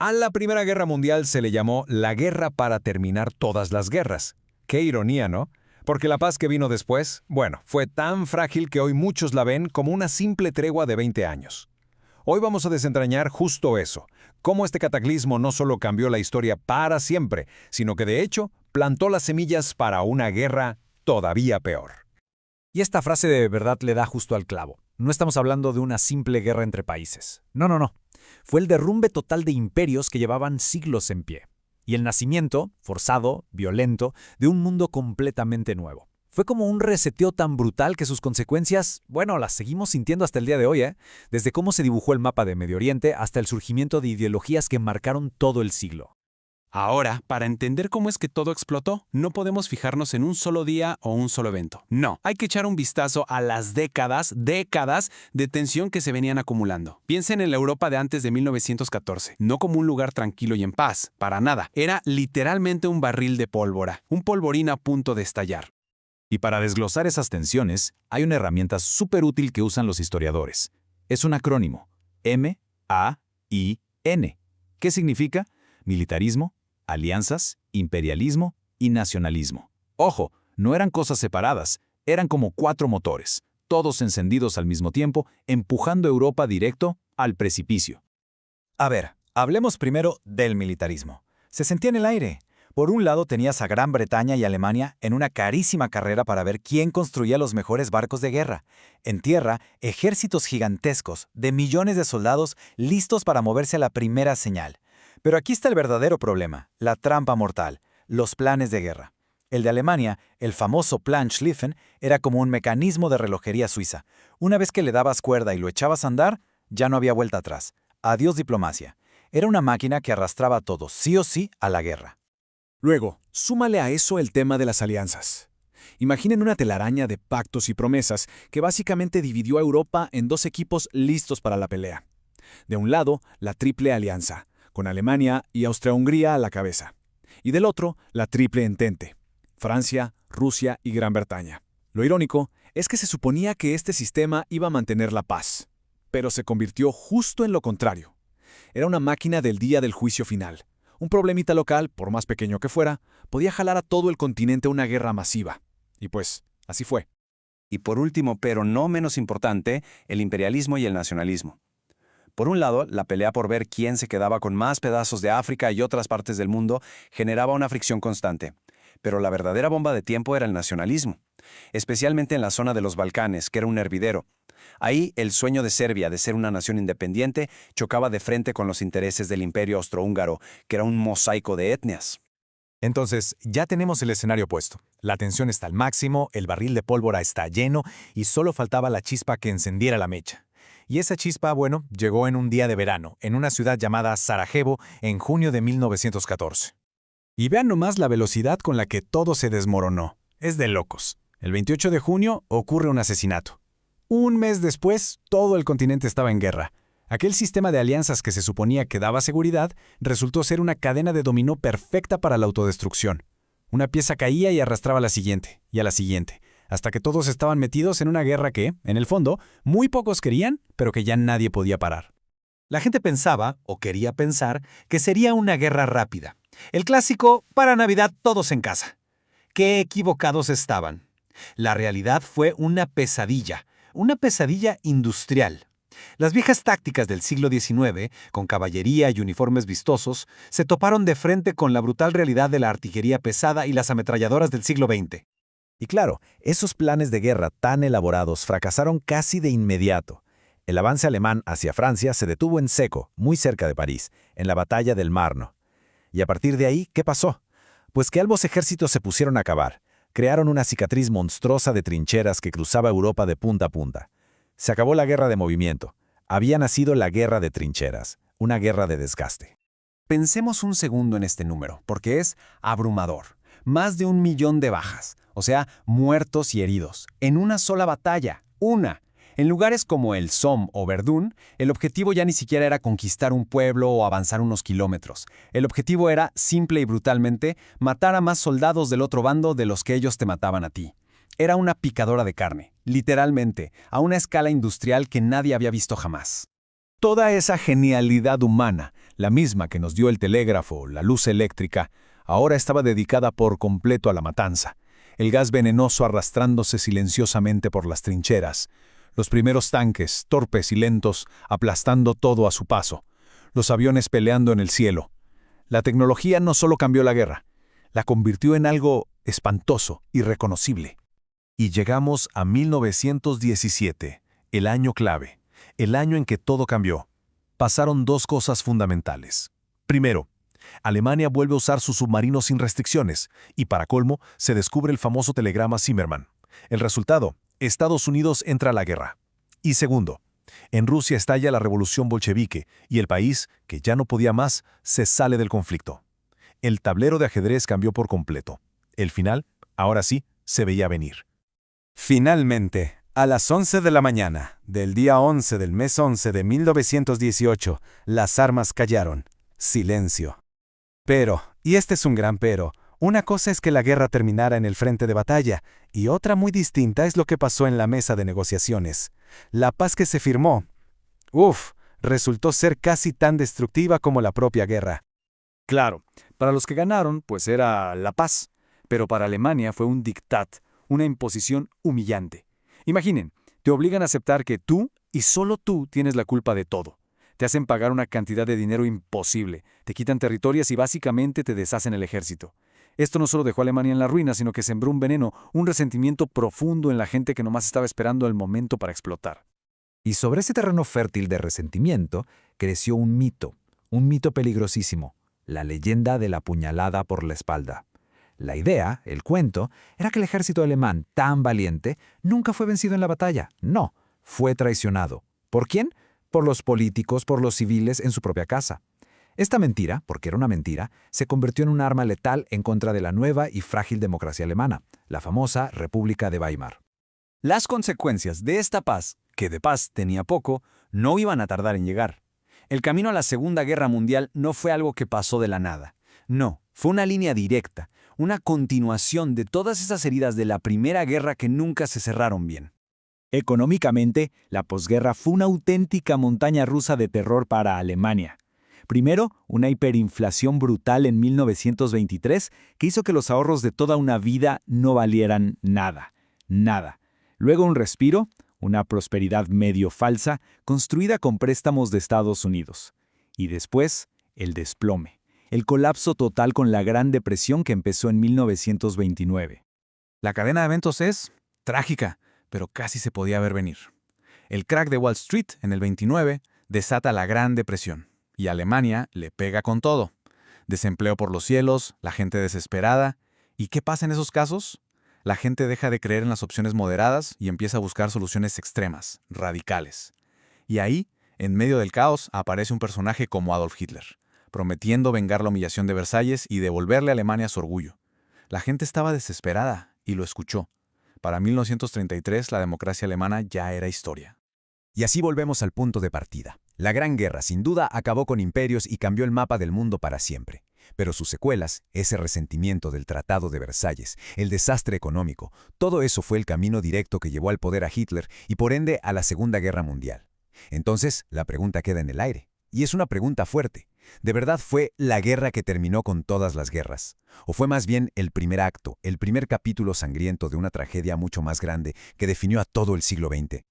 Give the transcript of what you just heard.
A la Primera Guerra Mundial se le llamó la guerra para terminar todas las guerras. Qué ironía, ¿no? Porque la paz que vino después, bueno, fue tan frágil que hoy muchos la ven como una simple tregua de 20 años. Hoy vamos a desentrañar justo eso, cómo este cataclismo no solo cambió la historia para siempre, sino que de hecho plantó las semillas para una guerra todavía peor. Y esta frase de verdad le da justo al clavo. No estamos hablando de una simple guerra entre países. No, no, no. Fue el derrumbe total de imperios que llevaban siglos en pie. Y el nacimiento, forzado, violento, de un mundo completamente nuevo. Fue como un reseteo tan brutal que sus consecuencias, bueno, las seguimos sintiendo hasta el día de hoy, ¿eh? Desde cómo se dibujó el mapa de Medio Oriente hasta el surgimiento de ideologías que marcaron todo el siglo. Ahora, para entender cómo es que todo explotó, no podemos fijarnos en un solo día o un solo evento. No, hay que echar un vistazo a las décadas de tensión que se venían acumulando. Piensen en la Europa de antes de 1914, no como un lugar tranquilo y en paz, para nada. Era literalmente un barril de pólvora, un polvorín a punto de estallar. Y para desglosar esas tensiones, hay una herramienta súper útil que usan los historiadores. Es un acrónimo, MAIN. ¿Qué significa? Militarismo, alianzas, imperialismo y nacionalismo. Ojo, no eran cosas separadas, eran como 4 motores, todos encendidos al mismo tiempo, empujando a Europa directo al precipicio. A ver, hablemos primero del militarismo. Se sentía en el aire. Por un lado tenías a Gran Bretaña y Alemania en una carísima carrera para ver quién construía los mejores barcos de guerra. En tierra, ejércitos gigantescos, de millones de soldados listos para moverse a la primera señal. Pero aquí está el verdadero problema, la trampa mortal, los planes de guerra. El de Alemania, el famoso Plan Schlieffen, era como un mecanismo de relojería suiza. Una vez que le dabas cuerda y lo echabas a andar, ya no había vuelta atrás. Adiós diplomacia. Era una máquina que arrastraba a todos, sí o sí, a la guerra. Luego, súmale a eso el tema de las alianzas. Imaginen una telaraña de pactos y promesas que básicamente dividió a Europa en 2 equipos listos para la pelea. De un lado, la Triple Alianza, con Alemania y Austria-Hungría a la cabeza. Y del otro, la Triple Entente, Francia, Rusia y Gran Bretaña. Lo irónico es que se suponía que este sistema iba a mantener la paz, pero se convirtió justo en lo contrario. Era una máquina del día del juicio final. Un problemita local, por más pequeño que fuera, podía jalar a todo el continente a una guerra masiva. Y pues, así fue. Y por último, pero no menos importante, el imperialismo y el nacionalismo. Por un lado, la pelea por ver quién se quedaba con más pedazos de África y otras partes del mundo generaba una fricción constante. Pero la verdadera bomba de tiempo era el nacionalismo, especialmente en la zona de los Balcanes, que era un hervidero. Ahí, el sueño de Serbia de ser una nación independiente chocaba de frente con los intereses del Imperio Austrohúngaro, que era un mosaico de etnias. Entonces, ya tenemos el escenario puesto. La tensión está al máximo, el barril de pólvora está lleno y solo faltaba la chispa que encendiera la mecha. Y esa chispa, bueno, llegó en un día de verano, en una ciudad llamada Sarajevo, en junio de 1914. Y vean nomás la velocidad con la que todo se desmoronó. Es de locos. El 28 de junio ocurre un asesinato. Un mes después, todo el continente estaba en guerra. Aquel sistema de alianzas que se suponía que daba seguridad resultó ser una cadena de dominó perfecta para la autodestrucción. Una pieza caía y arrastraba a la siguiente, y a la siguiente, hasta que todos estaban metidos en una guerra que, en el fondo, muy pocos querían, pero que ya nadie podía parar. La gente pensaba, o quería pensar, que sería una guerra rápida. El clásico, para Navidad todos en casa. ¡Qué equivocados estaban! La realidad fue una pesadilla industrial. Las viejas tácticas del siglo XIX, con caballería y uniformes vistosos, se toparon de frente con la brutal realidad de la artillería pesada y las ametralladoras del siglo XX. Y claro, esos planes de guerra tan elaborados fracasaron casi de inmediato. El avance alemán hacia Francia se detuvo en seco, muy cerca de París, en la batalla del Marno. Y a partir de ahí, ¿qué pasó? Pues que ambos ejércitos se pusieron a cavar. Crearon una cicatriz monstruosa de trincheras que cruzaba Europa de punta a punta. Se acabó la guerra de movimiento. Había nacido la guerra de trincheras, una guerra de desgaste. Pensemos un segundo en este número, porque es abrumador. Más de 1 millón de bajas, o sea, muertos y heridos, en una sola batalla, una. En lugares como el Somme o Verdún, el objetivo ya ni siquiera era conquistar un pueblo o avanzar unos kilómetros. El objetivo era, simple y brutalmente, matar a más soldados del otro bando de los que ellos te mataban a ti. Era una picadora de carne, literalmente, a una escala industrial que nadie había visto jamás. Toda esa genialidad humana, La misma que nos dio el telégrafo, la luz eléctrica, ahora estaba dedicada por completo a la matanza. El gas venenoso arrastrándose silenciosamente por las trincheras. Los primeros tanques, torpes y lentos, aplastando todo a su paso. Los aviones peleando en el cielo. La tecnología no solo cambió la guerra, la convirtió en algo espantoso, irreconocible. Y llegamos a 1917, el año clave, el año en que todo cambió. Pasaron dos cosas fundamentales. Primero, Alemania vuelve a usar sus submarinos sin restricciones, y para colmo, se descubre el famoso telegrama Zimmermann. El resultado, Estados Unidos entra a la guerra. Y segundo, en Rusia estalla la revolución bolchevique, y el país, que ya no podía más, se sale del conflicto. El tablero de ajedrez cambió por completo. El final, ahora sí, se veía venir. Finalmente, a las 11 de la mañana, del día 11 del mes 11 de 1918, las armas callaron. Silencio. Pero, y este es un gran pero, una cosa es que la guerra terminara en el frente de batalla, y otra muy distinta es lo que pasó en la mesa de negociaciones. La paz que se firmó, resultó ser casi tan destructiva como la propia guerra. Claro, para los que ganaron, pues era la paz, pero para Alemania fue un diktat, una imposición humillante. Imaginen, te obligan a aceptar que tú y solo tú tienes la culpa de todo. Te hacen pagar una cantidad de dinero imposible, te quitan territorios y básicamente te deshacen el ejército. Esto no solo dejó a Alemania en la ruina, sino que sembró un veneno, un resentimiento profundo en la gente que nomás estaba esperando el momento para explotar. Y sobre ese terreno fértil de resentimiento creció un mito peligrosísimo, la leyenda de la puñalada por la espalda. La idea, el cuento, era que el ejército alemán, tan valiente, nunca fue vencido en la batalla. No, fue traicionado. ¿Por quién? Por los políticos, por los civiles en su propia casa. Esta mentira, porque era una mentira, se convirtió en un arma letal en contra de la nueva y frágil democracia alemana, la famosa República de Weimar. Las consecuencias de esta paz, que de paz tenía poco, no iban a tardar en llegar. El camino a la Segunda Guerra Mundial no fue algo que pasó de la nada. No, fue una línea directa, una continuación de todas esas heridas de la Primera Guerra que nunca se cerraron bien. Económicamente, la posguerra fue una auténtica montaña rusa de terror para Alemania. Primero, una hiperinflación brutal en 1923 que hizo que los ahorros de toda una vida no valieran nada. Luego un respiro, una prosperidad medio falsa, construida con préstamos de Estados Unidos. Y después, el desplome, el colapso total con la Gran Depresión que empezó en 1929. La cadena de eventos es trágica, pero casi se podía ver venir. El crack de Wall Street en el 29 desata la Gran Depresión, y Alemania le pega con todo. Desempleo por los cielos, la gente desesperada. ¿Y qué pasa en esos casos? La gente deja de creer en las opciones moderadas y empieza a buscar soluciones extremas, radicales. Y ahí, en medio del caos, aparece un personaje como Adolf Hitler, prometiendo vengar la humillación de Versalles y devolverle a Alemania su orgullo. La gente estaba desesperada y lo escuchó. Para 1933, la democracia alemana ya era historia. Y así volvemos al punto de partida. La Gran Guerra, sin duda, acabó con imperios y cambió el mapa del mundo para siempre. Pero sus secuelas, ese resentimiento del Tratado de Versalles, el desastre económico, todo eso fue el camino directo que llevó al poder a Hitler y por ende a la Segunda Guerra Mundial. Entonces, la pregunta queda en el aire. Y es una pregunta fuerte. ¿De verdad fue la guerra que terminó con todas las guerras? ¿O fue más bien el primer acto, el primer capítulo sangriento de una tragedia mucho más grande que definió a todo el siglo XX?